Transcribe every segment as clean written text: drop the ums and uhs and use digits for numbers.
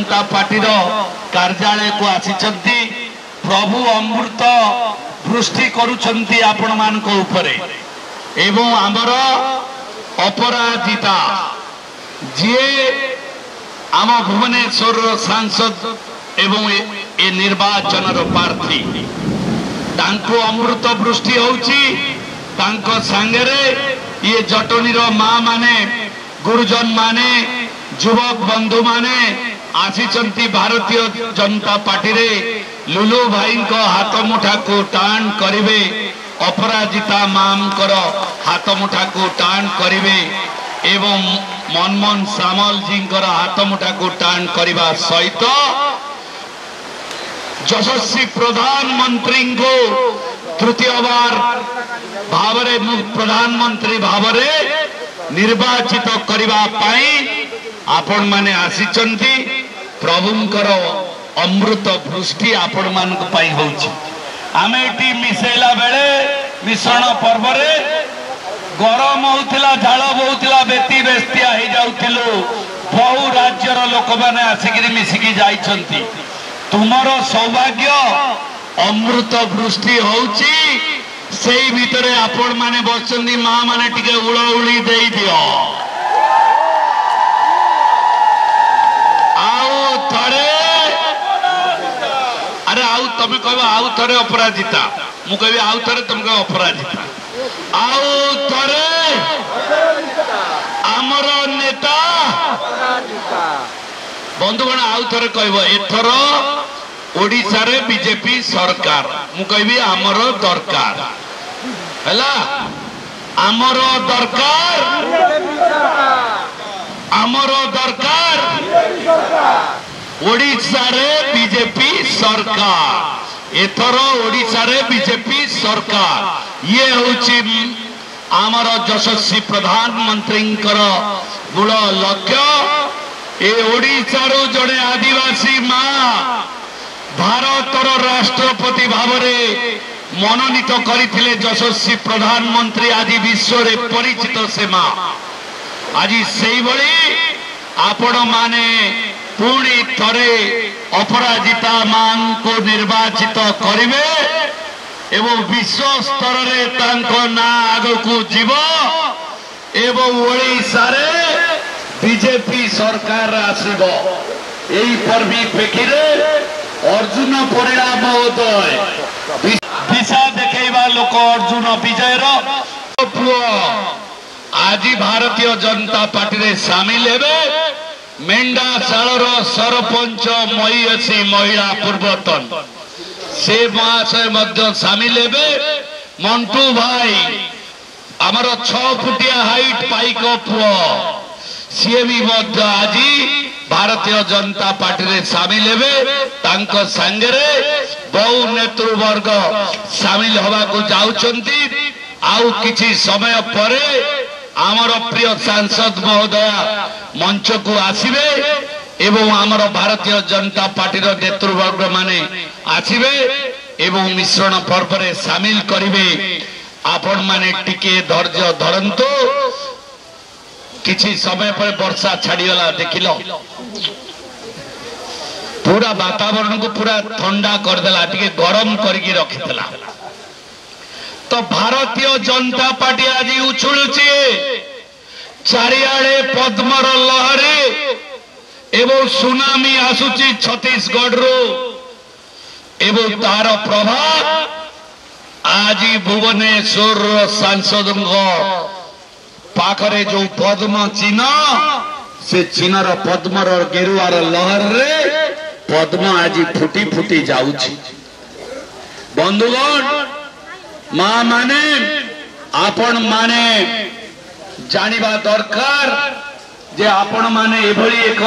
जनता party कार्यालय को आसी प्रभु अमृत वृष्टि करुछंती आपण मान को ऊपर एवं आमर अपराजिता जी आम भुवनेश्वर सांसद एवं ए निर्वाचन प्रार्थी तांको अमृत वृष्टि होउची तांको सांगरे ये जटनीर माँ माने गुरुजन माने युवक बंधु माने आसीचंती भारतीय जनता पार्टी रे लुलु भाई को हाथ मुठा को टाण करिवे अपराजिता माम करो हाथ मुठा को टाण करिवे एवं मनमोहन सामल जी हाथ मुठा को टाण करने सहित यशस्वी प्रधानमंत्री को तृतीय बार भावरे प्रधानमंत्री भावरे निर्वाचित करने आपण माने आसीचंती प्रभुंकर अमृत वृष्टि आपण मान होउची आमे एटी मिसेला बेले मिश्रण पर्व रे गरम होउतिला झाल बहुतिला बेती बेस्तिया हो जाउतिलो बहु राज्यर लोक माने आसिकरी मिसिकी जाइछंती तुमर सौभाग्य अमृत वृष्टि होउची सेई भितरे आपण माने बसचंदी मां माने टिके उळउळी देई दियो आउ थरे अरे आउ तमे कहबो आउ थरे अपराजिता मु कहबी आउ थरे तुम कह अपराजिता आउ थरे आमर नेता बंधुगण आउ थरे कहबो एथर ओडिसा रे बीजेपी सरकार मु कहबी आमर दरकार हैला आमर दरकार ओडिसा रे बीजेपी सरकार एथर ओडिसा रे बीजेपी सरकार ये होची आमर यशस्वी प्रधानमंत्री मूल लक्ष्य ए ओडिसा रो जड़े आदिवासी माँ भारतर राष्ट्रपति भावरे मनोनीत करथिले यशस्वी प्रधानमंत्री आज विश्व रे परिचित से माँ आज सेई भली आपण माने पुणी थरे अपराजिता मां को निर्वाचित करिवे एवं विश्व स्तर रे तांको ना आगो को जीव एवं ओडिसा रे बीजेपी सरकार आसीबो एई परिप्रेक्षी रे अर्जुन परिणा महोदय दिशा देखैबा लोक अर्जुन विजय रो पुओ आज भारतीय जनता पार्टी रे शामिल हेबे मेंढाशाल सरपंच महीयसी महिला पूर्वतन से महाशय मध्य शामिल हेबे मंटू भाई आमर 6 फुटिया हाइट पाइक पुओ सी भी आज भारतीय जनता पार्टी रे शामिल हेबे तांको संगरे बहु नेतृवर्ग शामिल होवा को जाउछंती आउ किछि समय परे आमर प्रिय सांसद महोदय मंच को आसीबे एवं आमर भारतीय जनता पार्टी रो नेतृवर्ग माने आसीबे एवं मिश्रण पर्व रे शामिल करिवे आपण माने टिके धैर्य धरंतु किछि समय पर वर्षा छाड़ीगला देखिलो पूरा वातावरण को पूरा ठंडा कर देला टिके गरम करके रखितला तो भारतीय जनता पार्टी आज उछुलुची चारिआडे पद्मर लहरी एवं सुनामी आसुची छत्तीसगढ़ रो एवं तार प्रभाव आज भुवनेश्वर सांसद पाखरे जो पद्म चिन्ह से चिन्हर पद्मर गेरुआर लहर रे पद्म आज फुटी फुटी जाउची बंधुगण माँ माने आपण माने जानिबा दरकार जे आपण माने एभली एक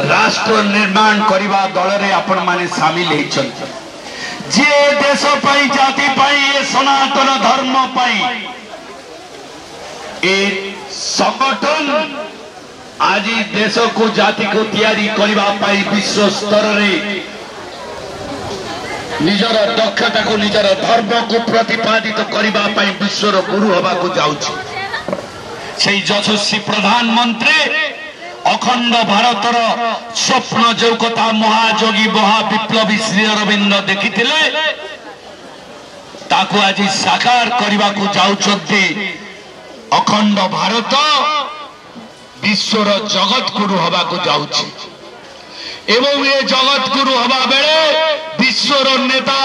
राष्ट्र निर्माण करिबा दल रे आपण माने शामिल हेछन जे देश पई जाति पई ए सनातन धर्म पई ए संगठन आज देश को जाति को तैयारी करिबा पई विश्व स्तर रे निजर दक्षता को निजर धर्म को प्रतिपादित करिबा पई विश्वर गुरु हवा को जाउछि सेई यशस्वी प्रधानमंत्री अखंड भारतर स्वप्न जो कथा महायोगी महाविप्लवी श्री अरविंद देखिथिले ताकू आज साकार करने को जाउछन्ति। अखंड भारत विश्वर जगत गुरु हवा को जाउछि एवं ये जगत गुरु हवा बेले विश्वर नेता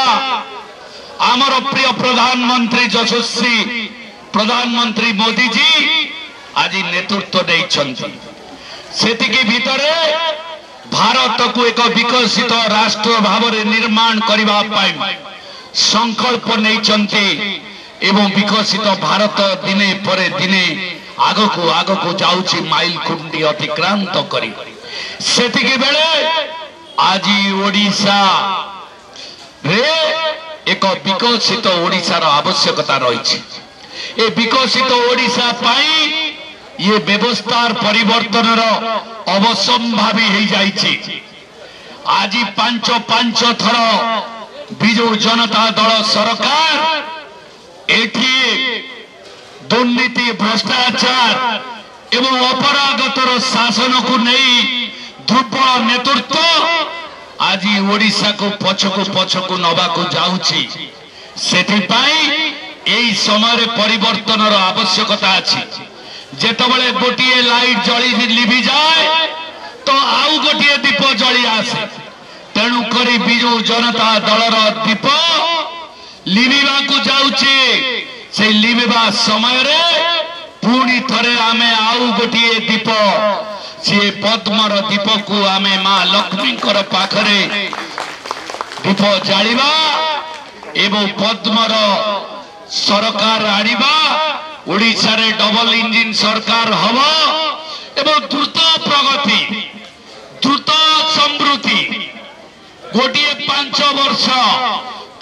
आमर प्रिय प्रधानमंत्री यशस्वी प्रधानमंत्री मोदी जी आज नेतृत्व देइछन्ति। सेतिकी भितरे भारत को एक विकसित राष्ट्र भाव निर्माण करबा पाई संकल्प नेइछन्ति एवं विकसित भारत दिने परे दिने आग को जाउछि माइल खुंडी अतिक्रांत करी। सेतिकी बेले आज ओडिशा रे एक विकसित ओडिशार आवश्यकता रही। ए विकसित ओडिशा पाई ये व्यवस्थार परिवर्तन अवसंभावी हो जाइछि। आज पांच पांच थर बिजू जनता दल सरकार एठी दुर्नीति भ्रष्टाचार एवं अपरागतर शासन को नहीं दुर्बल नेतृत्व आज ओडिशा को पछकु नवा को जाउछि। सेथिपाई एई समय परिवर्तन आवश्यकता अछि। जेतबेले गोटिए लाइट जली लिभि जाए तो आउ गोटिए दीप जली आसे। तेणु करी बिजू जनता दलर दीप लिभिबा को जाउछि। से लिभिबा समय रे पुणी थरे आमे आउ गोटिए दीप से पद्मर दीप को आमे मां लक्ष्मी पाखरे दीप जालिबा एवं पद्मर सरकार आनिबा। ओडिशा रे डबल इंजिन सरकार हवा एवं द्रुत प्रगति द्रुत समृद्धि गोटे 5 वर्ष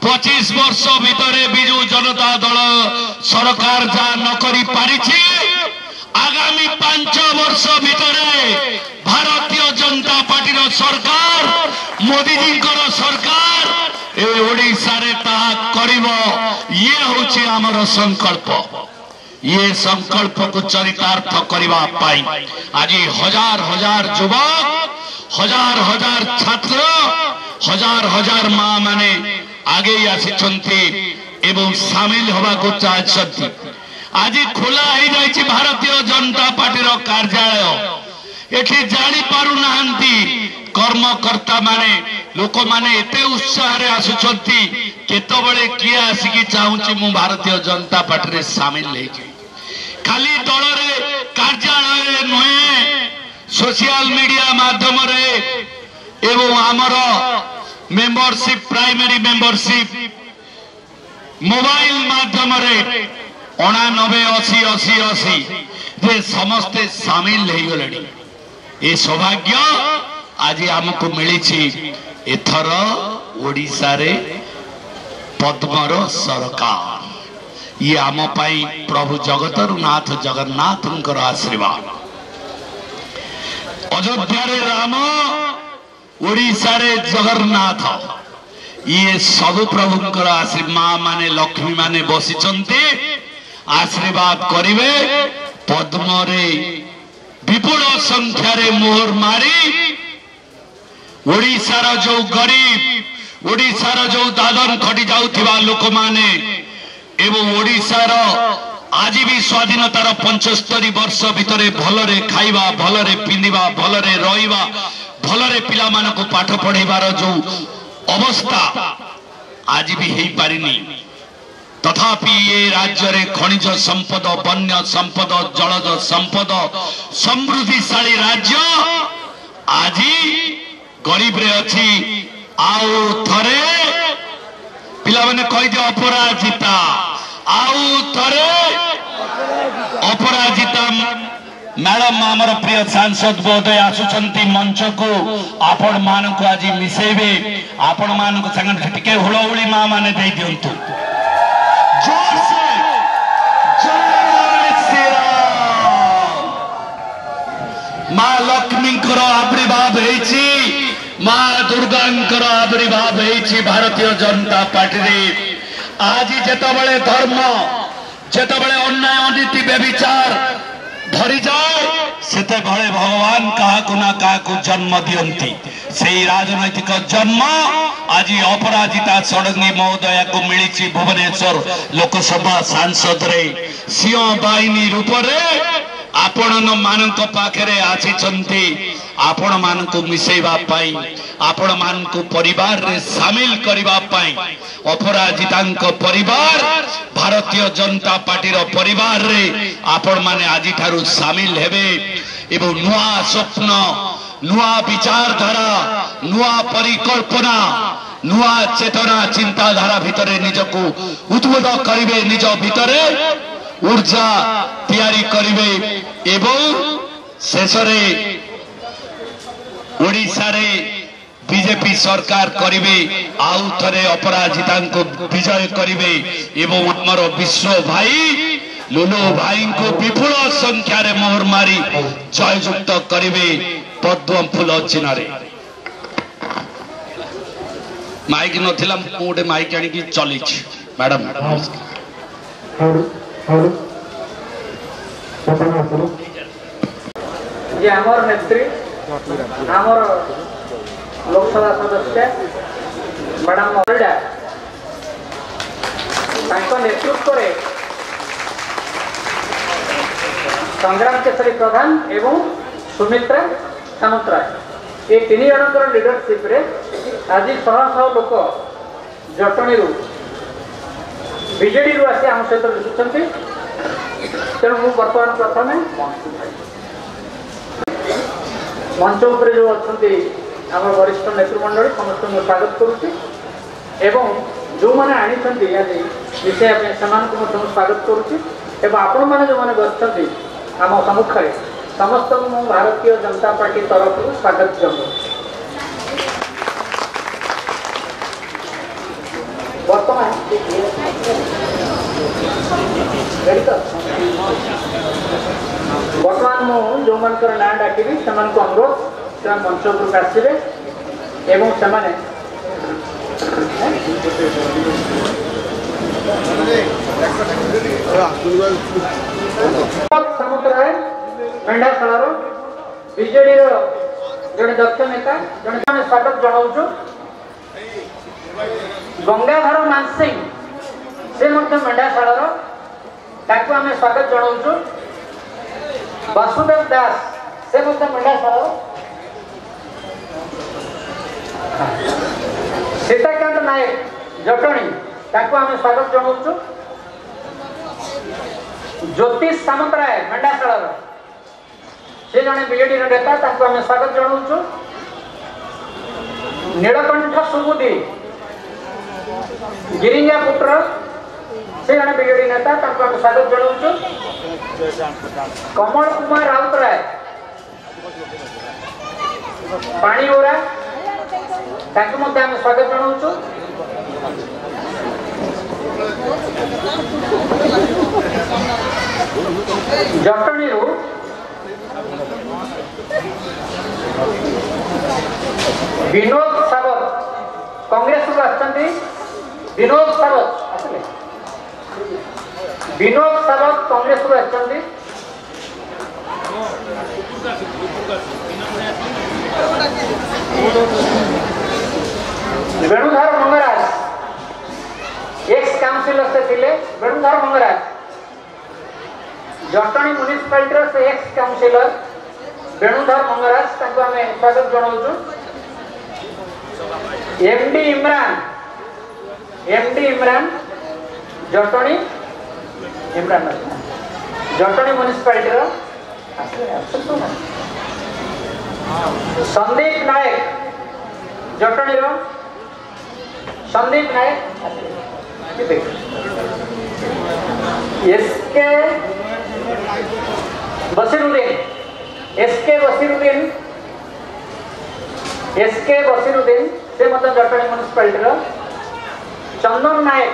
25 वर्ष भितर बिजू जनता दल सरकार जा न करी पारिछि आगामी 5 वर्ष भितर भारतीय जनता पार्टी सरकार मोदी जी सरकार ए ओडिशा रे ताहा करिवो। ये होछि हमर संकल्प। ये संकल्प को चरितार्थ करबा पाई आज हजार हजार युवक हजार हजार छात्र हजार हजार मां माने आगे आसिछन्ति एवं सामिल होबा को चाहछन्ति। आज खोला हो जाइछि भारतीय जनता पार्टी रो कार्यालय। एठी जानि पारु नाहंती कर्मकर्ता माने लोक माने एते उत्साह रे आसुछन्ति केतबेले किए आसिकी चाहूछि मु भारतीय जनता पार्टी रे सामिल हे। खाली दल रे कार्यालय नुहे सोशल मीडिया माध्यम रे एवं आमर मेंबरशिप प्राइमरी मेंबरशिप मोबाइल माध्यम रे 89 80 80 80 जे समस्ते सामिल हो गले। ये सौभाग्य आज आमको मिली एथर ओडिशा रे पद्मर सरकार। ये आम पाई प्रभु जगतरुनाथ जगन्नाथ आशीर्वाद। अयोध्या रे राम ओडिशा रे जगन्नाथ ये सब प्रभुंकर आशीर्वाद। मां माने लक्ष्मी माने बसिचंते आशीर्वाद करिवे। पद्म रे विपुल संख्या रे मोहर मारी ओडिशा रो जो गरीब ओडिशा रो जो दादन खटी जाउथिबा लोक माने एवं ओडिशा रो आज भी स्वाधीनतार 75 वर्ष भितर भलरे खाइबा भलरे पिंदिबा भलरे रहिबा भलरे पिला मानको पाठ पढ़ेबार जो अवस्था आज भी हेई पारिनी। तथापि ये राज्य रे खनिज संपद वन्य संपद जलज संपद समृद्धिशाली राज्य आज गरीब रे अछि। आउ थरे पिला माने कहि दे अपराजिता आउ थरे अपराजिता। मैडम आमर प्रिय सांसद बोधय आसुचंती मंच को आपण मान को आज मिसेबे आपण मान को संग टिके हुळहुळी मां माने दे दियंतु जोर से जय श्री राम। मां लक्ष्मी कर आविर्भाव हेछि मां दुर्गांकर आविर्भाव हेछि भारतीय जनता पार्टी रे। आज जेतबेले धर्म जेतबेले अन्याय अनीति व्यभिचार धरी जाए सेते भले भगवान काहाकु ना काहाकु जन्म दियंती से राजनैतिक जन्म आज अपराजिता षडंगी महोदया को मिली भुवनेश्वर लोकसभा सांसद रे सिंह बाहिनी रूप रे आपण मानक पाखरे आसीचंती आपण मानक मिसेबा पाई आपण मानक परिवार रे शामिल करिबा पाई अपराजितांक परिवार भारतीय जनता पार्टी रो परिवार रे आपण माने आजि थारु शामिल हेबे एवं नुआ स्वप्न नुआ विचारधारा नुआ परिकल्पना नुआ चेतना चिंताधारा भितरे निजको उद्बोध करिवे निज भितरे ऊर्जा तैयारी करिवे एवं शेषरे ओडिशा रे बीजेपी सरकार करिवे आउ थरे अपराजिता को विजय करिवे एवं आमर विश्व भाई लुलु भाई को विपुल संख्या रे मोहर मारी जययुक्त करिवे पद्म फूल चिन्ह रे माइक नथिला मोटे माइक आनी की चली मैडम ये हमार नेत्री हमार लोकसभा सदस्य मैडम मरिडा नेतृत्व रे संग्राम केसरी प्रधान एवं सुमित्रा सामंतराय ये तीन जनकर लीडरशिप रे आज शह शह लोक जटणी बीजेडी आसी आम सहित मिशुंट तेणु मु बर्तमान प्रथम मंच उपर जो अच्छा आम वरिष्ठ नेतृमंडली समस्त स्वागत करुच्ची एवं जो मैंने आनी आज विषय से स्वागत करुच्ची आपण मैंने जो मैंने बस आम सम्मुखें समस्त को भारतीय जनता पार्टी तरफ स्वागत जनाऊँ बर्तमान बर्तमान मु जो मनकर ना डाकिबी से अनुरोध से मंच उपरक आसवे एवं से समुद्राय मेंढाशालार बीजेडी जड़े दक्ष नेता जड़े स्वागत जनाऊँ गंगाधर मानसिंह से मेंढाशालार ताकू आम स्वागत जनाऊँ वासुदेव दास से मेंढाशालार सीताकांत नायक जटणी ताकू आम स्वागत जनाऊँ ज्योतिष सामंतराय मेंढाशालार से जड़े बीजेडी नेता ताकू आम स्वागत जनाऊँ नीलकंठ सुबुद्धि गिरिंजा पुत्र से जड़े बीजेडी नेता ताकू आम स्वागत जनाऊँ कमल कुमार राउतराय पाणीओरा ताकू आम स्वागत जनाऊँ जटणी विनोद सावत कांग्रेस विनोद सावत आसले विनोद सावत कांग्रेस वेणुधर मंगराज एक्स काउंसिलर से थिले वेणुधर मंगराज जटणी म्युनिसिपालिटी से एक्स काउंसिलर वेणुधर मंगराज ताको आमे स्वागत जनाऊँ एमडी इमरान जटणी इमरान जटणी म्युनिसिपालिटी संदीप नायक जटणी संदीप नायक एसके बसीरुद्दीन से जटणी म्युनिसिपालिटी चंदन नायक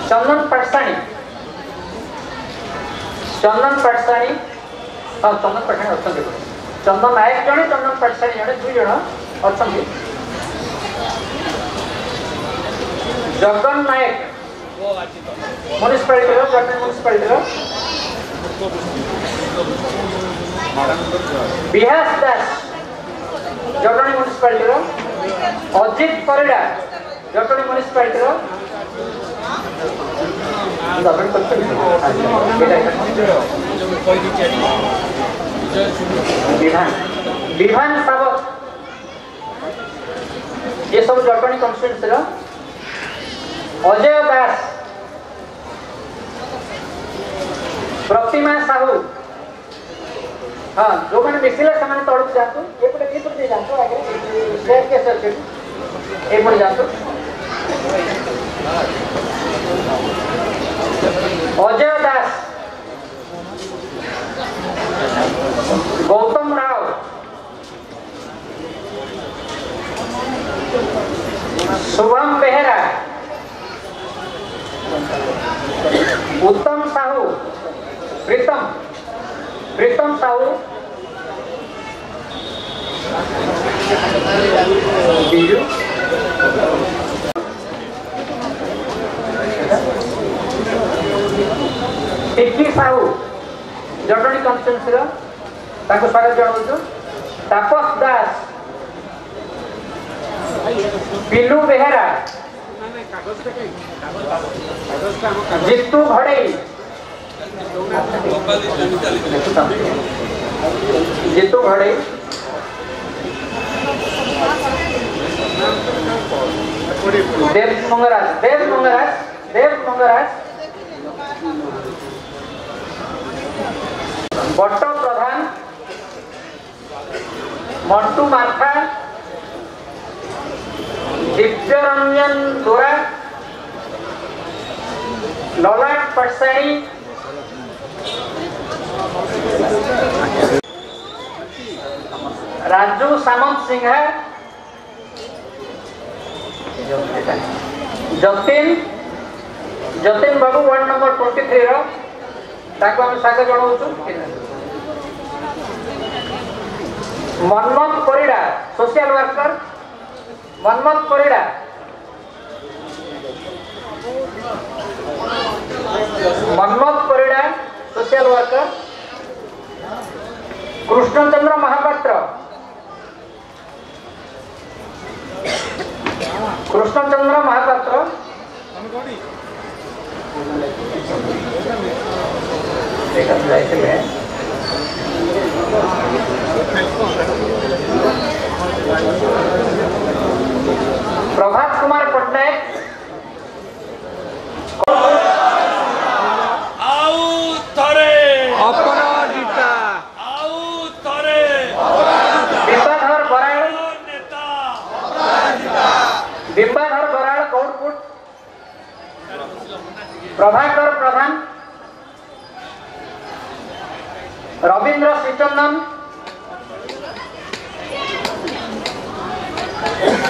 चंदन पटसाणी हाँ चंदन पटसाणी अच्छा चंदन नायक जड़े चंदन पटसाणी जड़े दुई जन अच्छा जगन नायक म्युनिसिपालिटी जटणी म्युनिसिपालिटी बिहास दास जटणी म्युनिसिपालिटी अजित परिड़ा जटणी म्युनिसिपालिटी विभान सावत ये सब जटणी कन्स्टिट्यूएंसी अजय दास प्रतिमा साहू हाँ जो मैंने मिसिले से तौक जातु ये जातु आगे स्टेट के सर ये जातु अजय दास गौतम राव शुभम बेहरा उत्तम साहू प्रीतम साहू बीजू टिक्की साहू जटणी कन्स्टिट्यूएंसी स्वागत जनाऊँ तापस दास पिलू बेहरा जितू घड़ई जितू घड़ई देव मंगराज बट्ट प्रधान मंटू मार्था दिव्यरंजन दोरा ललाट पटसाणी राजू सामंत सिंहा जतिन बाबू वार्ड नंबर 23 स्वागत जनाऊँ Manmath Parida social worker Manmath Parida social worker Krushnachandra Mahapatra Prabhat Kumar Pattnaik Bimbadhar Barad Kaudaput Prabhakar Pradhan Rabindra Srichandan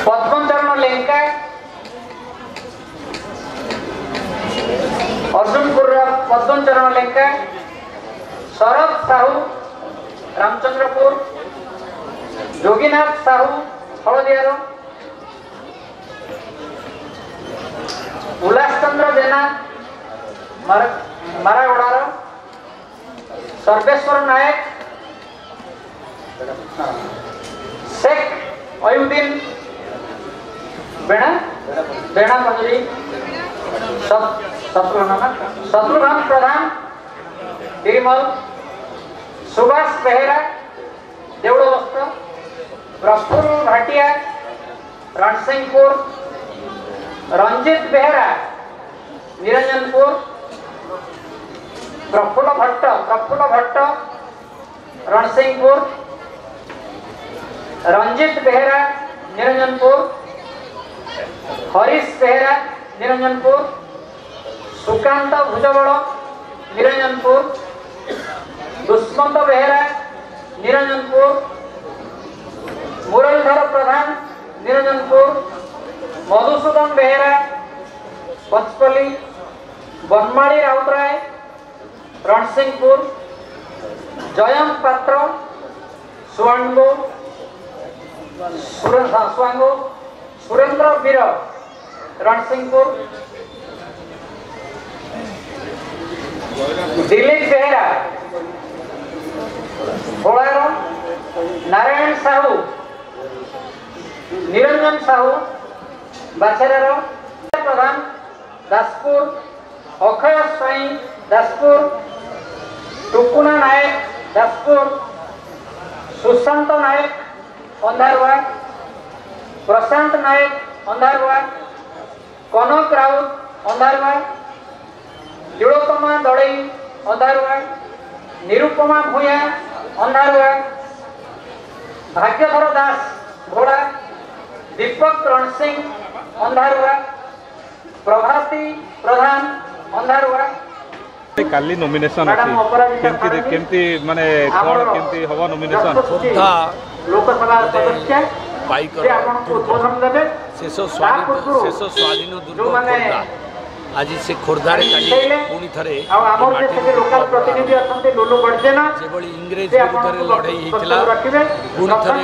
Padmacharan Lenka Arjunpur Padmacharan Lenka Sharad Sahu Ramchandrapur जोगीनाथ Sahu हलदियार उल्लास चंद्र जेना मारागोड़ार सर्वेश्वर नायक शेख अयुद्दीन बेड़ा मंजरी शत्रुघ्न प्रधान डिमल सुभाष बेहरा देवड़ोस्त प्रफुल्ल भाटिया रणसिंहपुर रंजित बेहरा निरंजनपुर प्रफुल्ल भट्ट रणसिंहपुर रंजित बेहरा निरंजनपुर हरीश बेहरा निरंजनपुर सुकांत भुजबल निरंजनपुर दुष्मंत बेहरा निरंजनपुर मुरलीधर प्रधान निरंजनपुर मधुसूदन बेहरा पचपल्ली बनमाड़ी राउतराय रणसिंहपुर जयंत पात्र सुवांगो सुरेंद्र वीर रणसिंहपुर दिलीप बेहरा भोलार, नारायण साहू, निरंजन साहू बाछेरार, प्रधान दासपुर, अक्षय स्वाई दासपुर, टुकुना नायक दासपुर, सुशांत नायक अंधारवा, प्रशांत नायक अंधारवा, कनक राउत अंधारवा, तिलोत्तमा दड़ई अंधारवा, निरुपमा भूया अंधारवा, भाग्यधर दास घोड़ा, दीपक रणसिंह अंधारवा, प्रभाती प्रधान अंधारवा। काली नॉमिनेशन अछि केमती माने कोन केमती हवा नॉमिनेशन लोकसभा सदस्य पाइकर शेष स्वाधीन दुर्ग आज से खोर्धार पुणी थे लोकल प्रतिनिधि अच्छा लुलु बड़जेना इंग्रेज विरुद्ध लड़ाई होता पुणी थे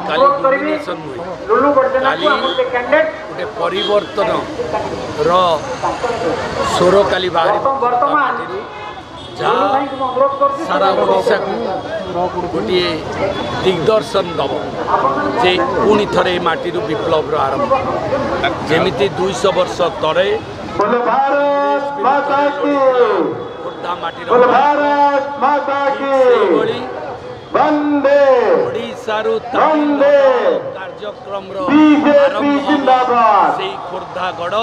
काली नॉमिनेशन लुलु बड़जेना गोटे परिवर्तन स्वर काली बाहर सारा ओडिशा को गोटे दिग्दर्शन दब जे पुणी थे माटी विप्लव आरंभ जमी 200 वर्ष तले खोर्धा माटी ओडिशारू कार्यक्रम से खोर्धा गढ़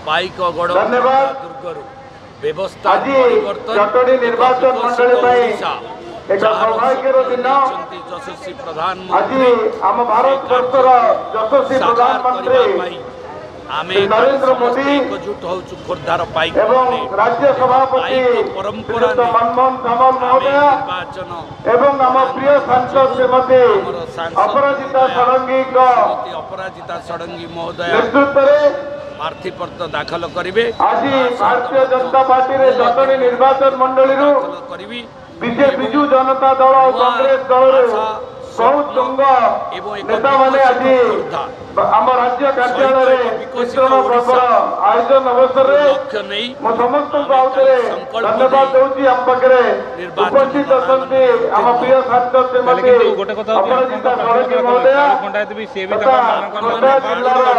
पाइक गढ़ दुर्गर व्यवस्था यशस्वी प्रधानमंत्री आमे नरेंद्र मोदी एकजुट हो खोर्धार पाइक राज्य सभापति परंपरा मनमोहन महोदय निर्वाचन एवं आम प्रिय सांसद श्रीमती अपराजिता षडंगी अपराजिता षडंगी महोदय नेतृत्व प्रार्थी पत्र दाखल करेंगे। आज भारतीय जनता पार्टी रे जटणी निर्वाचन मंडली करी विजु जनता दल और कांग्रेस दल बहुत तुंग नेता माने आज आम राज्य कार्यालय वितरण पर्वर आयोजन अवसर में समस्त धन्यवाद दूसरी आम पाखे उपस्थित अच्छा आम प्रिय सांसद श्रीमती अपराजिता षडंगी महोदया खोर्धा जिलार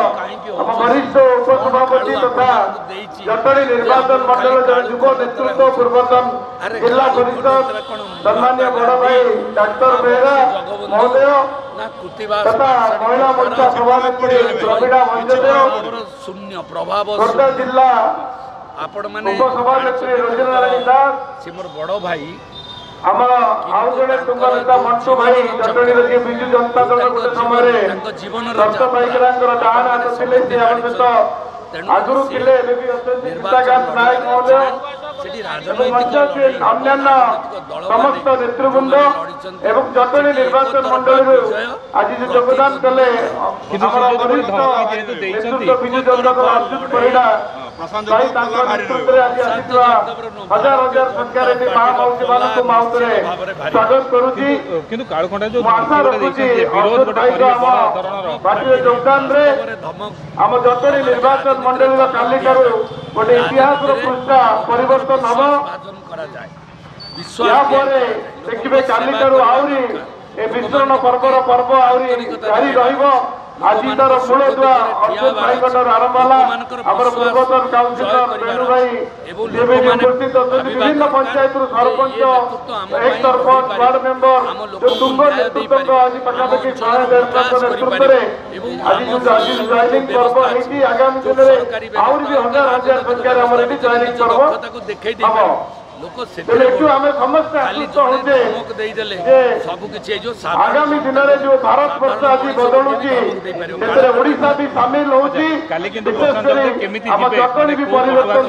आम वरिष्ठ उपसभापति तथा जटणी निर्वाचन मंडल युव नेतृत्व पूर्वतन जिला परिषद सम्मान्य बड़ भाई डॉक्टर बेहरा महोदय तथा महिला मोर्चा सभानेत्री प्रवीणा वैद्यदेव शून्य प्रभाव खोर्धा जिला आपण माने उपसभानेत्री रंजनारायण दास से मोर बड़ भाई आमर आउ जड़े तुंग नेता मंटू भाई जटणी विजु जनता दल गोटे समय दत्त पाइकरांकर डाहाण हाथ थे से आम सहित आगुरी थे गीताकांत नायक महोदय अन्यान्य समस्त नेतृवृंद एवं जटणी निर्वाचन मंडल आज जो योगदान कले वरिष्ठ नेतृत्व विजु जनता दल अच्युत परिड़ा नेतृत्व आज हजार हजार संख्यार महामौसी मान माउथरे स्वागत करुची आशा रखुची पार्टी योगदान आम जटणी निर्वाचन मंडल कालिकार गोटे इतिहास पृष्ठा परिवर्तन हम देखिए कालिकार आहरी वितरण पर्वर पर्व आहरी जारी रही आज तार मूल दुआ अर्जुन भाईकटर आरंभ है पूर्वतन काउंसिलर बेणु भाई उपस्थित अच्छा विभिन्न पंचायत सरपंच एक सरपंच वार्ड मेंबर जो तुंग नेतृत्व आज पाखापाखि 150 नेतृत्व आज जॉइनिंग पर्व होती आगामी दिन में आहरी भी हजार हजार संख्यार जॉइनिंग पर्व हम समस्त आश्वस्त हो आगामी दिन में जो भारत वर्ष आज बदलुची ओडिशा भी सामिल होती जटणी भी परिवर्तन